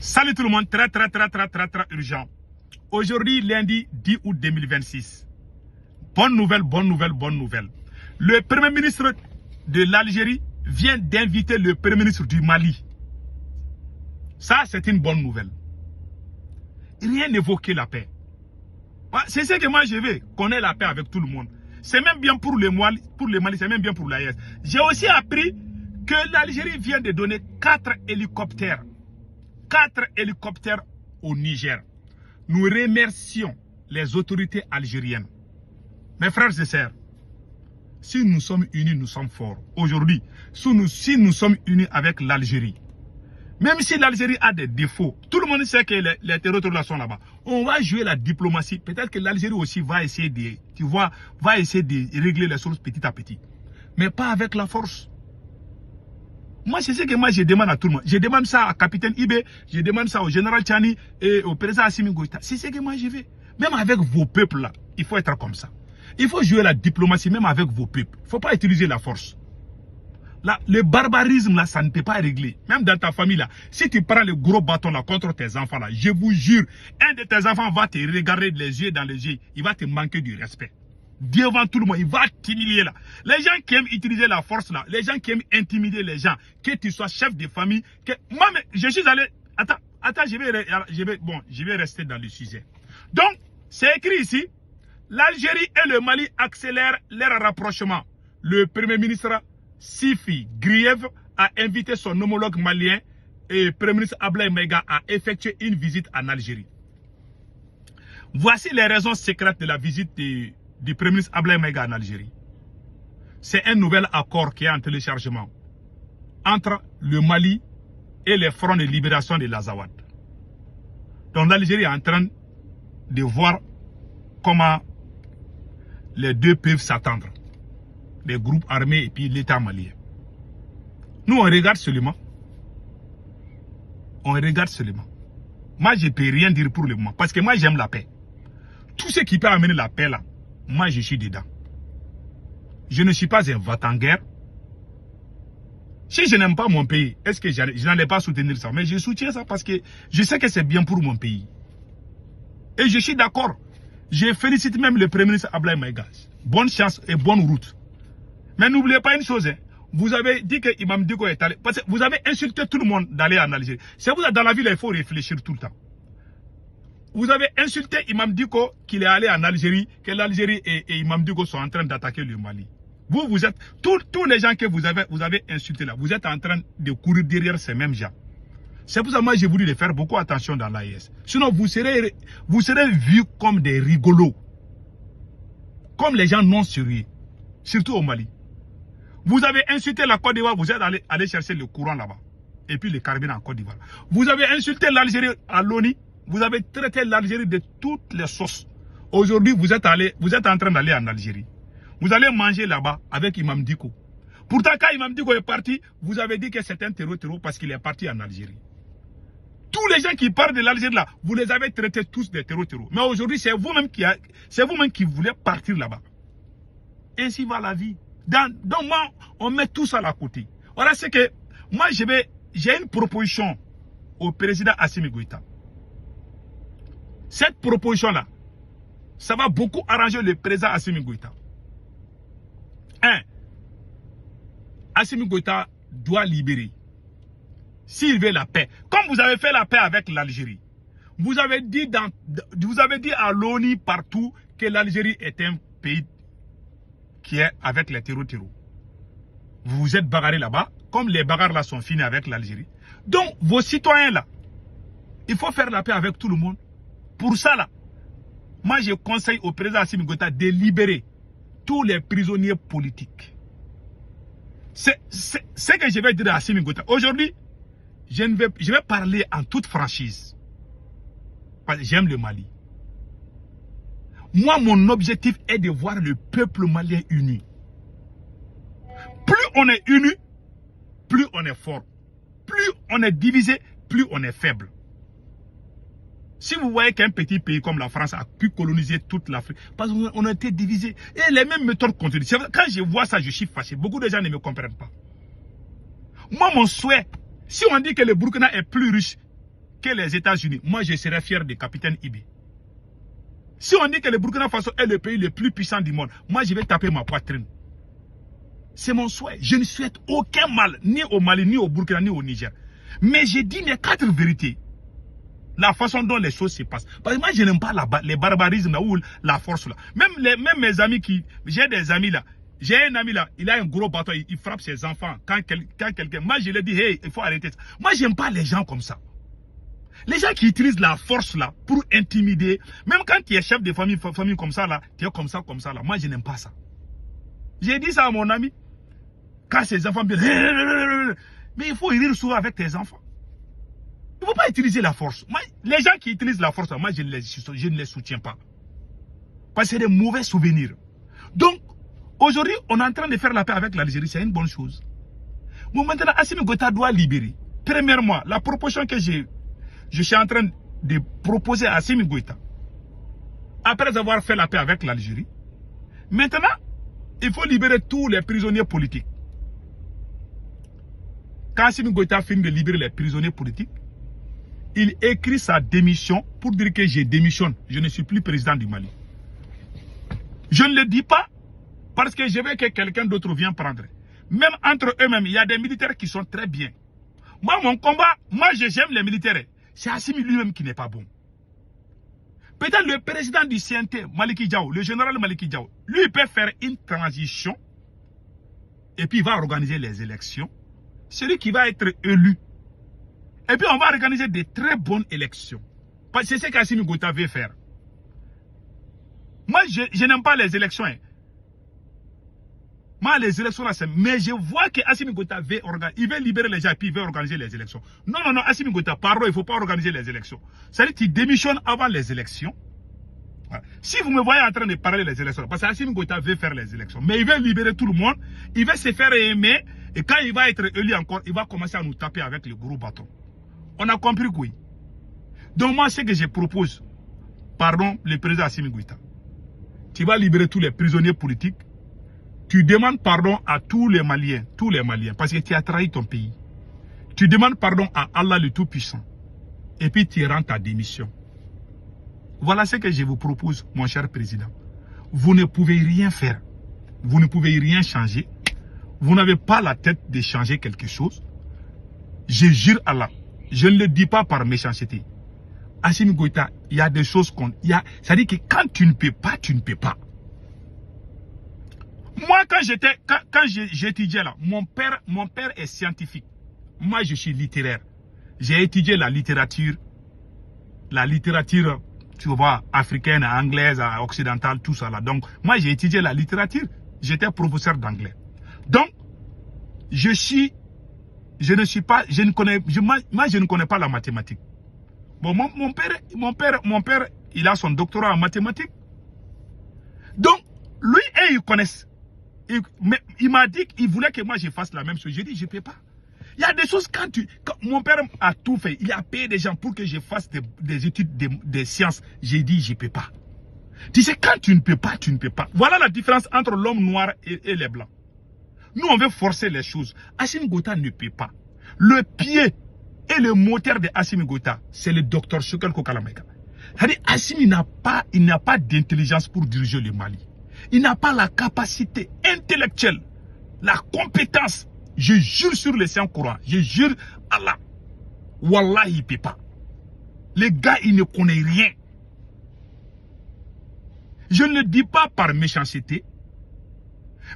Salut tout le monde, très urgent. Aujourd'hui, lundi 10 août 2026. Bonne nouvelle. Le Premier ministre de l'Algérie vient d'inviter le Premier ministre du Mali. Ça, c'est une bonne nouvelle. Rien n'évoquait la paix. C'est ce que moi je veux, qu'on ait la paix avec tout le monde. C'est même bien pour le Mali, c'est même bien pour l'AES. J'ai aussi appris que l'Algérie vient de donner 4 hélicoptères. 4 hélicoptères au Niger. Nous remercions les autorités algériennes. Mes frères et sœurs, si nous sommes unis, nous sommes forts. Aujourd'hui, si nous sommes unis avec l'Algérie, même si l'Algérie a des défauts, tout le monde sait que les terroristes sont là-bas. On va jouer la diplomatie. Peut-être que l'Algérie aussi va essayer de régler les choses petit à petit. Mais pas avec la force. Moi, c'est ce que je demande à tout le monde. Je demande ça à Capitaine Ibé, je demande ça au général Tchani et au président Assimi Goïta. C'est ce que moi je veux. Même avec vos peuples là, il faut être comme ça. Il faut jouer la diplomatie même avec vos peuples. Il ne faut pas utiliser la force. Là, le barbarisme là, ça ne peut pas régler. Même dans ta famille là, si tu prends le gros bâton là contre tes enfants là, je vous jure, un de tes enfants va te regarder les yeux dans les yeux, il va te manquer du respect. Devant tout le monde, il va t'humilier là. Les gens qui aiment utiliser la force là, les gens qui aiment intimider les gens, que tu sois chef de famille, moi je suis allé, attends, je vais rester dans le sujet. Donc, c'est écrit ici, l'Algérie et le Mali accélèrent leur rapprochement. Le Premier ministre Sifi Griève a invité son homologue malien et le Premier ministre Ablaye Maïga à effectuer une visite en Algérie. Voici les raisons secrètes de la visite du Premier ministre Ablaye Maïga en Algérie. C'est un nouvel accord qui est en téléchargement entre le Mali et les fronts de libération de l'Azawad. Donc l'Algérie est en train de voir comment les deux peuvent s'attendre. Les groupes armés et puis l'État malien. Nous, on regarde seulement. Moi, je ne peux rien dire pour le moment. Parce que moi, j'aime la paix. Tout ce qui peut amener la paix là, moi, je suis dedans. Je ne suis pas un va-t-en-guerre. Si je n'aime pas mon pays, est-ce que je n'allais pas soutenir ça? Mais je soutiens ça parce que je sais que c'est bien pour mon pays. Et je suis d'accord. Je félicite même le Premier ministre Ablaye Maïga. Bonne chance et bonne route. Mais n'oubliez pas une chose. Hein. Vous avez dit que Imam Diko est allé. Parce que vous avez insulté tout le monde d'aller en Algérie. C'est vous dans la ville, il faut réfléchir tout le temps. Vous avez insulté Imam Diko qu'il est allé en Algérie, que l'Algérie et Imam Diko sont en train d'attaquer le Mali. Vous êtes, tous les gens que vous avez insultés là, vous êtes en train de courir derrière ces mêmes gens. C'est pour ça que moi j'ai voulu de faire beaucoup attention dans l'AES. Sinon vous serez vus comme des rigolos. Comme les gens non sérieux. Surtout au Mali. Vous avez insulté la Côte d'Ivoire, vous êtes allé chercher le courant là-bas. Et puis le carburant en Côte d'Ivoire. Vous avez insulté l'Algérie à l'ONU. Vous avez traité l'Algérie de toutes les sauces. Aujourd'hui, vous êtes en train d'aller en Algérie. Vous allez manger là-bas avec Imam Diko. Pourtant, quand Imam Diko est parti, vous avez dit que c'est un terreau parce qu'il est parti en Algérie. Tous les gens qui parlent de l'Algérie là, vous les avez traités tous de terreau. Mais aujourd'hui, c'est vous-même qui voulez partir là-bas. Ainsi va la vie. Donc moi, on met tout ça à côté. Voilà, c'est que moi, j'ai une proposition au président Assimi Goïta. Cette proposition-là, ça va beaucoup arranger le président Assimi Goïta. 1. Assimi Goïta doit libérer. S'il veut la paix. Comme vous avez fait la paix avec l'Algérie. Vous avez dit à l'ONU partout que l'Algérie est un pays qui est avec les terreaux. Vous vous êtes bagarrés là-bas, comme les bagarres là sont finis avec l'Algérie. Donc, vos citoyens là, il faut faire la paix avec tout le monde. Pour ça là, moi je conseille au président Assimi Goïta de libérer tous les prisonniers politiques. C'est ce que je vais dire à Assimi Goïta. Aujourd'hui, je vais parler en toute franchise. Parce que j'aime le Mali. Moi, mon objectif est de voir le peuple malien uni. Plus on est uni, plus on est fort. Plus on est divisé, plus on est faible. Si vous voyez qu'un petit pays comme la France a pu coloniser toute l'Afrique, parce qu'on a été divisé. Et les mêmes méthodes continuent. Quand je vois ça, je suis fâché. Beaucoup de gens ne me comprennent pas. Moi, mon souhait, si on dit que le Burkina est plus riche que les États-Unis, moi je serais fier de capitaine Ibi. Si on dit que le Burkina Faso est le pays le plus puissant du monde, moi je vais taper ma poitrine. C'est mon souhait. Je ne souhaite aucun mal, ni au Mali, ni au Burkina, ni au Niger. Mais j'ai dit les 4 vérités. La façon dont les choses se passent. Parce que moi, je n'aime pas les barbarismes là, ou la force là. Même mes amis qui... J'ai des amis là. J'ai un ami là, il a un gros bâton, il frappe ses enfants. Quand quelqu'un... Moi, je lui dis, hey, il faut arrêter ça. Moi, j'aime pas les gens comme ça. Les gens qui utilisent la force là pour intimider. Même quand tu es chef de famille comme ça là, tu es comme ça là. Moi, je n'aime pas ça. J'ai dit ça à mon ami. Quand ses enfants... Mais il faut rire souvent avec tes enfants. Il ne faut pas utiliser la force. Moi, les gens qui utilisent la force, moi, je ne les soutiens pas. Parce que c'est des mauvais souvenirs. Donc, aujourd'hui, on est en train de faire la paix avec l'Algérie. C'est une bonne chose. Bon, maintenant, Assimi Goïta doit libérer. Premièrement, la proposition que je suis en train de proposer à Assimi Goïta, après avoir fait la paix avec l'Algérie, maintenant, il faut libérer tous les prisonniers politiques. Quand Assimi Goïta finit de libérer les prisonniers politiques, il écrit sa démission pour dire que je démissionne. Je ne suis plus président du Mali. Je ne le dis pas parce que je veux que quelqu'un d'autre vienne prendre. Même entre eux-mêmes, il y a des militaires qui sont très bien. Moi, mon combat, j'aime les militaires. C'est Assimi lui-même qui n'est pas bon. Peut-être le président du CNT, Maliki Diao, le général Maliki Diao, lui, il peut faire une transition et puis il va organiser les élections. Celui qui va être élu. Et puis on va organiser de très bonnes élections. C'est ce qu'Assimi Goïta veut faire. Moi, je n'aime pas les élections. Hein. Moi, les élections là, mais je vois que Assimi Goïta veut libérer les gens et puis il veut organiser les élections. Non, Assimi Goïta, pardon, il ne faut pas organiser les élections. C'est-à-dire qu'il démissionne avant les élections. Voilà. Si vous me voyez en train de parler des élections, parce qu'Assimi Goïta veut faire les élections, mais il veut libérer tout le monde, il veut se faire aimer, et quand il va être élu encore, il va commencer à nous taper avec le gros bâton. On a compris quoi. Donc moi, ce que je propose, pardon, le président Assimi Goïta, tu vas libérer tous les prisonniers politiques, tu demandes pardon à tous les Maliens, parce que tu as trahi ton pays. Tu demandes pardon à Allah le Tout-Puissant, et puis tu rends ta démission. Voilà ce que je vous propose, mon cher président. Vous ne pouvez rien faire, vous ne pouvez rien changer, vous n'avez pas la tête de changer quelque chose. Je jure Allah. Je ne le dis pas par méchanceté. Assimi Goïta, il y a des choses qu'on... C'est-à-dire que quand tu ne peux pas, tu ne peux pas. Moi, quand j'étudiais là, mon père est scientifique. Moi, je suis littéraire. J'ai étudié la littérature, tu vois, africaine, anglaise, occidentale, tout ça là. Donc, moi, j'ai étudié la littérature. J'étais professeur d'anglais. Donc, je ne connais pas la mathématique. Bon, mon père, il a son doctorat en mathématiques. Donc, lui et ils connaissent. Il m'a dit qu'il voulait que moi je fasse la même chose. J'ai dit, je ne peux pas. Il y a des choses quand mon père a tout fait. Il a payé des gens pour que je fasse des études des sciences. J'ai dit, je ne peux pas. Tu sais, quand tu ne peux pas, tu ne peux pas. Voilà la différence entre l'homme noir et les blancs. Nous, on veut forcer les choses. Assimi Goïta ne peut pas. Le pied et le moteur de Assimi Goïta, c'est le docteur Choguel Kokala Maïga. Assimi n'a pas d'intelligence pour diriger le Mali. Il n'a pas la capacité intellectuelle, la compétence. Je jure sur le Saint-Coran, je jure Allah. Wallah, il ne peut pas. Le gars, il ne connaît rien. Je ne le dis pas par méchanceté.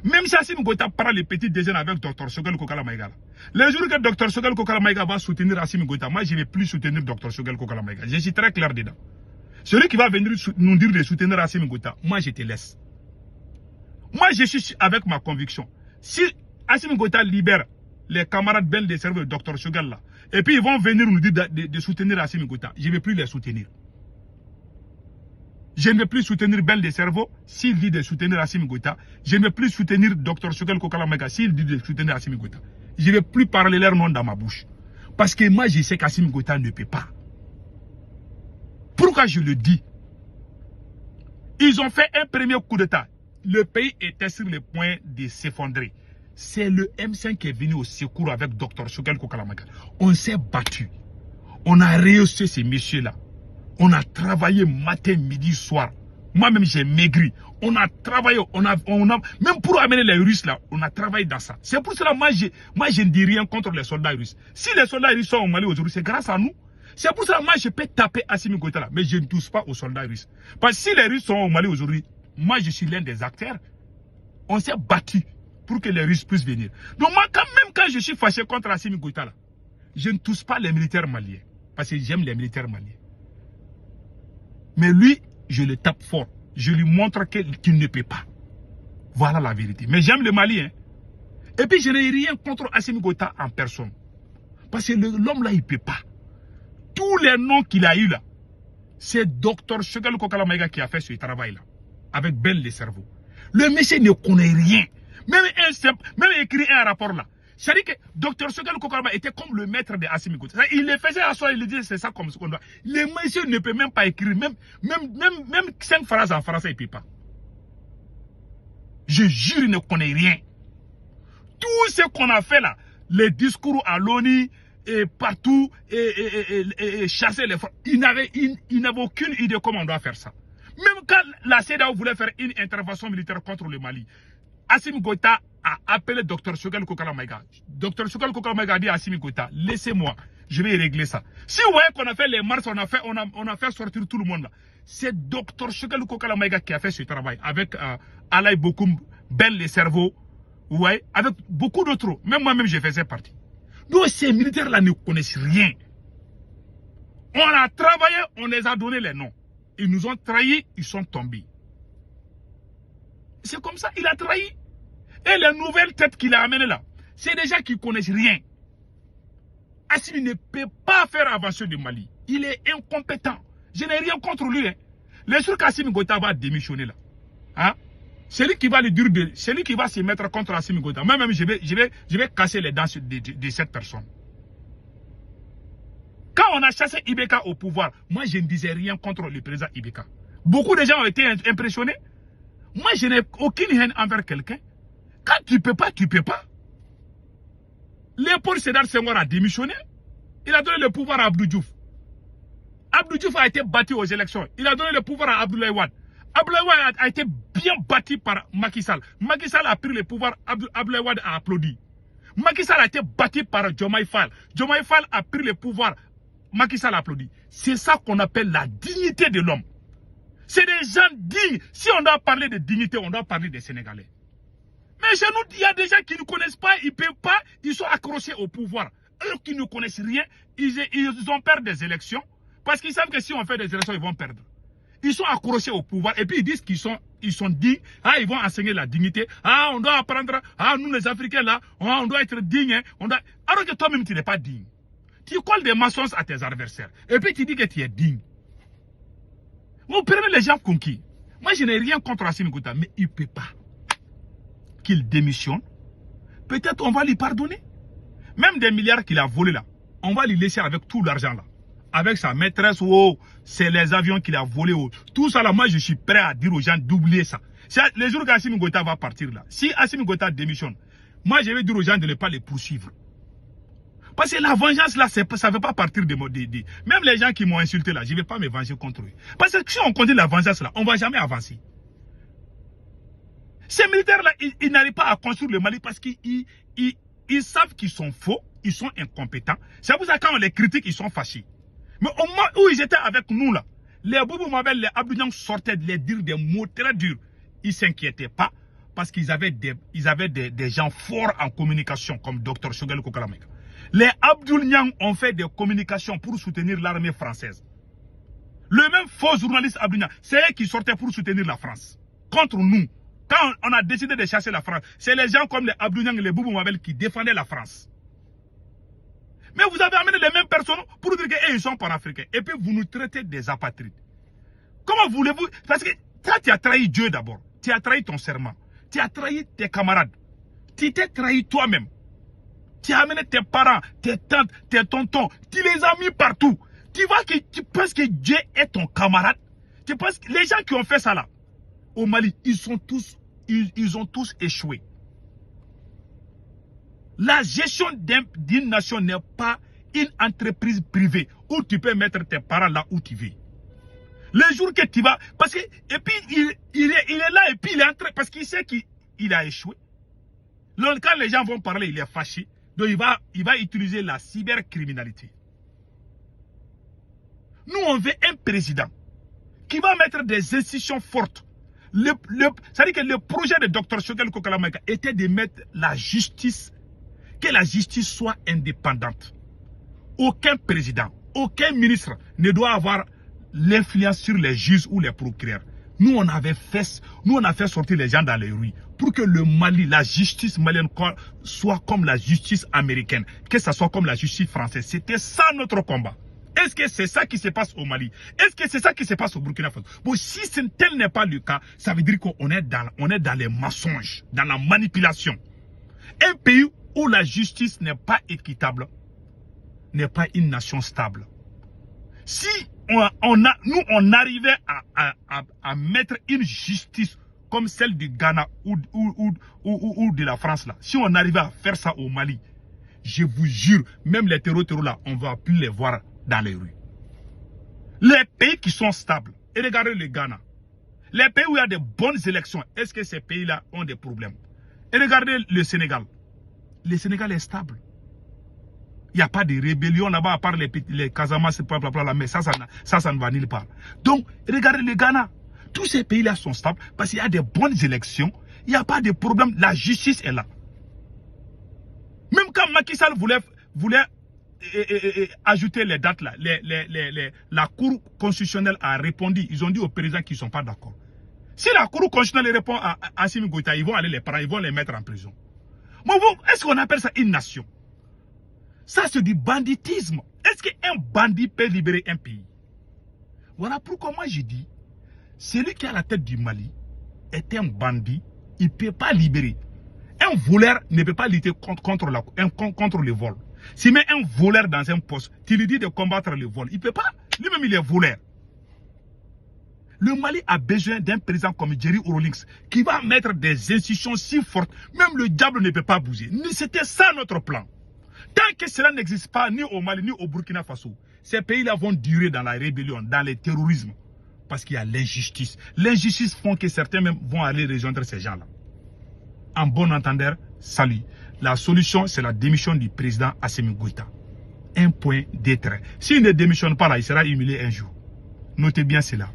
Même si Assimi Goïta prend le petit déjeuner avec Dr Choguel Kokala Maïga, le jour que Dr Choguel Kokala Maïga va soutenir Assimi Goïta, moi je ne vais plus soutenir Dr Choguel Kokala Maïga. Je suis très clair dedans. Celui qui va venir nous dire de soutenir Assimi Goïta, moi je te laisse. Moi je suis avec ma conviction. Si Assimi Goïta libère les camarades belles des cerveaux de Dr Choguel là, et puis ils vont venir nous dire de soutenir Assimi Goïta, je ne vais plus les soutenir. Je ne vais plus soutenir Belle des cerveaux s'il dit de soutenir Assimi Goïta. Je ne vais plus soutenir Dr Choguel Kokala Maïga s'il dit de soutenir Assimi Goïta. Je ne vais plus parler leur nom dans ma bouche. Parce que moi, je sais qu'Assimi Goïta ne peut pas. Pourquoi je le dis? Ils ont fait un premier coup d'État. Le pays était sur le point de s'effondrer. C'est le M5 qui est venu au secours avec Dr Choguel Kokala Maïga. On s'est battu. On a rehaussé ces messieurs-là. On a travaillé matin, midi, soir. Moi-même, j'ai maigri. On a travaillé, même pour amener les Russes là, on a travaillé dans ça. C'est pour cela, moi, je ne dis rien contre les soldats russes. Si les soldats russes sont au Mali aujourd'hui, c'est grâce à nous. C'est pour cela, moi, je peux taper Assimi Goïta là, mais je ne touche pas aux soldats russes. Parce que si les Russes sont au Mali aujourd'hui, moi, je suis l'un des acteurs. On s'est battu pour que les Russes puissent venir. Donc moi, quand je suis fâché contre Assimi Goïta là, je ne touche pas les militaires maliens. Parce que j'aime les militaires maliens. Mais lui, je le tape fort. Je lui montre qu'il ne peut pas. Voilà la vérité. Mais j'aime le Mali. Hein. Et puis je n'ai rien contre Assimi Goïta en personne. Parce que l'homme là, il ne peut pas. Tous les noms qu'il a eu là, c'est Dr Choguel Kokala Maïga qui a fait ce travail là. Avec Ben le cerveau. Le monsieur ne connaît rien. Même écrit un rapport là. C'est-à-dire que Dr Choguel Kokala était comme le maître de Assimi Goïta. Il le faisait à soi, il le disait c'est ça comme ce qu'on doit. Le monsieur ne peut même pas écrire. Même 5 phrases en français, il ne peut pas. Je jure, il ne connaît rien. Tout ce qu'on a fait là, les discours à l'ONU, et partout, et chasser les forces, il n'avait aucune idée comment on doit faire ça. Même quand la CEDEAO voulait faire une intervention militaire contre le Mali, Assimi Goïta a appelé Dr Choguel Kokala Maïga. Dr Choguel Kokala Maïga a dit à Assimi Goïta, laissez-moi, je vais régler ça. Si vous voyez qu'on a fait les marches, on a fait sortir tout le monde là. C'est Dr Choguel Kokala Maïga qui a fait ce travail avec Alaï Bokoum, Ben le cerveau, ouais, avec beaucoup d'autres. Même moi-même, je faisais partie. Donc ces militaires-là ne connaissent rien. On a travaillé, on les a donné les noms. Ils nous ont trahis, ils sont tombés. C'est comme ça, il a trahi. Et les nouvelles têtes qu'il a amenées là, c'est des gens qui ne connaissent rien. Assimi ne peut pas faire avancer le Mali. Il est incompétent. Je n'ai rien contre lui. Hein. Le sûr qu'Assimi Goïta va démissionner là. Hein? C'est lui qui va le dire, c'est lui qui va se mettre contre Assimi Goïta. Moi-même, je vais casser les dents de cette personne. Quand on a chassé Ibeka au pouvoir, moi je ne disais rien contre le président Ibeka. Beaucoup de gens ont été impressionnés. Moi je n'ai aucune haine envers quelqu'un. Quand tu ne peux pas, tu ne peux pas. Léopold Sédar Senghor a démissionné. Il a donné le pouvoir à Abdou Diouf. Abdou Diouf a été battu aux élections. Il a donné le pouvoir à Abdoulaye Wade. Abdoulaye Wade a été bien battu par Macky Sall. Macky Sall a pris le pouvoir, Abdoulaye Wade a applaudi. Macky Sall a été battu par Diomaye Faye. Diomaye Faye a pris le pouvoir, Macky Sall a applaudi. C'est ça qu'on appelle la dignité de l'homme. C'est des gens dignes. Si on doit parler de dignité, on doit parler des Sénégalais. Mais chez nous, il y a des gens qui ne connaissent pas, ils ne peuvent pas, ils sont accrochés au pouvoir. Eux qui ne connaissent rien, ils ont peur des élections. Parce qu'ils savent que si on fait des élections, ils vont perdre. Ils sont accrochés au pouvoir et puis ils disent qu'ils sont dignes. Ah, ils vont enseigner la dignité. Ah, on doit apprendre. Ah, nous les Africains là, on doit être dignes. Hein, alors que toi-même, tu n'es pas digne. Tu colles des mensonges à tes adversaires. Et puis tu dis que tu es digne. Vous prenez les gens conquis. Moi, je n'ai rien contre Assimi Goïta, mais il ne peut pas qu'il démissionne. Peut-être on va lui pardonner. Même des milliards qu'il a volés là, on va lui laisser avec tout l'argent là. Avec sa maîtresse, oh, c'est les avions qu'il a volés. Oh. Tout ça là, moi je suis prêt à dire aux gens d'oublier ça. Les jours qu'Assimi Goïta va partir là, si Assimi Goïta démissionne, moi je vais dire aux gens de ne pas les poursuivre. Parce que la vengeance là, ça ne veut pas partir de moi. Même les gens qui m'ont insulté là, je ne vais pas me venger contre eux. Parce que si on continue la vengeance là, on ne va jamais avancer. Ces militaires là, ils n'arrivent pas à construire le Mali parce qu'ils savent qu'ils sont faux, ils sont incompétents. C'est pour ça que quand on les critique, ils sont fâchés. Mais au moment où ils étaient avec nous là, les Boubou Mabel, les Abdou Niang sortaient de les dire des mots très durs. Ils ne s'inquiétaient pas parce qu'ils avaient des gens forts en communication comme Dr Choguel Kokala Maïga. Les Abdou Niang ont fait des communications pour soutenir l'armée française. Le même faux journaliste Abdou Niang, c'est eux qui sortaient pour soutenir la France. Contre nous. Quand on a décidé de chasser la France, c'est les gens comme les Abdou Niang et les Boubou Mabel qui défendaient la France. Mais vous avez amené les mêmes personnes pour dire qu'ils sont panafricains. Et puis vous nous traitez des apatrides. Comment voulez-vous? Parce que toi, tu as trahi Dieu d'abord. Tu as trahi ton serment. Tu as trahi tes camarades. Tu t'es trahi toi-même. Tu as amené tes parents, tes tantes, tes tontons. Tu les as mis partout. Tu vois que tu penses que Dieu est ton camarade. Tu penses que les gens qui ont fait ça là, au Mali, ils ont tous échoué. La gestion d'une nation n'est pas une entreprise privée où tu peux mettre tes parents là où tu veux. Le jour que tu vas, parce que, et puis il est là, et puis il est en train, parce qu'il sait qu'il a échoué. Donc, quand les gens vont parler, il est fâché. Donc il va utiliser la cybercriminalité. Nous, on veut un président qui va mettre des institutions fortes. C'est-à-dire que le projet de Dr Choguel Kokala-Maïga était de mettre la justice, que la justice soit indépendante. Aucun président, aucun ministre ne doit avoir l'influence sur les juges ou les procureurs. Nous, on a fait sortir les gens dans les rues pour que le Mali, la justice malienne soit comme la justice américaine, que ça soit comme la justice française. C'était ça notre combat. Est-ce que c'est ça qui se passe au Mali? Est-ce que c'est ça qui se passe au Burkina Faso? Bon, si tel n'est pas le cas, ça veut dire qu'on est dans les mensonges, dans la manipulation. Un pays où la justice n'est pas équitable n'est pas une nation stable. Si on arrivait à mettre une justice comme celle du Ghana ou de la France là, si on arrivait à faire ça au Mali, je vous jure, même les terreaux là, on ne va plus les voir dans les rues. Les pays qui sont stables, et regardez le Ghana, les pays où il y a de bonnes élections, est-ce que ces pays-là ont des problèmes? Et regardez le Sénégal. Le Sénégal est stable. Il n'y a pas de rébellion là-bas, à part les Casamance, mais ça ne va nulle part. Donc, regardez le Ghana. Tous ces pays-là sont stables parce qu'il y a des bonnes élections. Il n'y a pas de problème. La justice est là. Même quand Macky Sall voulait ajouter les dates là, la Cour constitutionnelle a répondu. Ils ont dit au président qu'ils ne sont pas d'accord. Si la Cour constitutionnelle répond à Assimi Goïta, ils vont aller les prendre, ils vont les mettre en prison. Mais est-ce qu'on appelle ça une nation? Ça, c'est du banditisme. Est-ce qu'un bandit peut libérer un pays? Voilà pourquoi moi je dis, celui qui est à la tête du Mali est un bandit, il ne peut pas libérer. Un voleur ne peut pas lutter contre le vol. Si met un voleur dans un poste, tu lui dis de combattre le vol, il ne peut pas. Lui-même, il est voleur. Le Mali a besoin d'un président comme Jerry Rawlings qui va mettre des institutions si fortes, même le diable ne peut pas bouger. C'était ça notre plan. Tant que cela n'existe pas ni au Mali ni au Burkina Faso, ces pays-là vont durer dans la rébellion, dans le terrorisme. Parce qu'il y a l'injustice. L'injustice font que certains même vont aller rejoindre ces gens-là. En bon entendeur, salut. La solution, c'est la démission du président Assimi Goïta. Un point d'étrait. S'il ne démissionne pas là, il sera humilié un jour. Notez bien cela.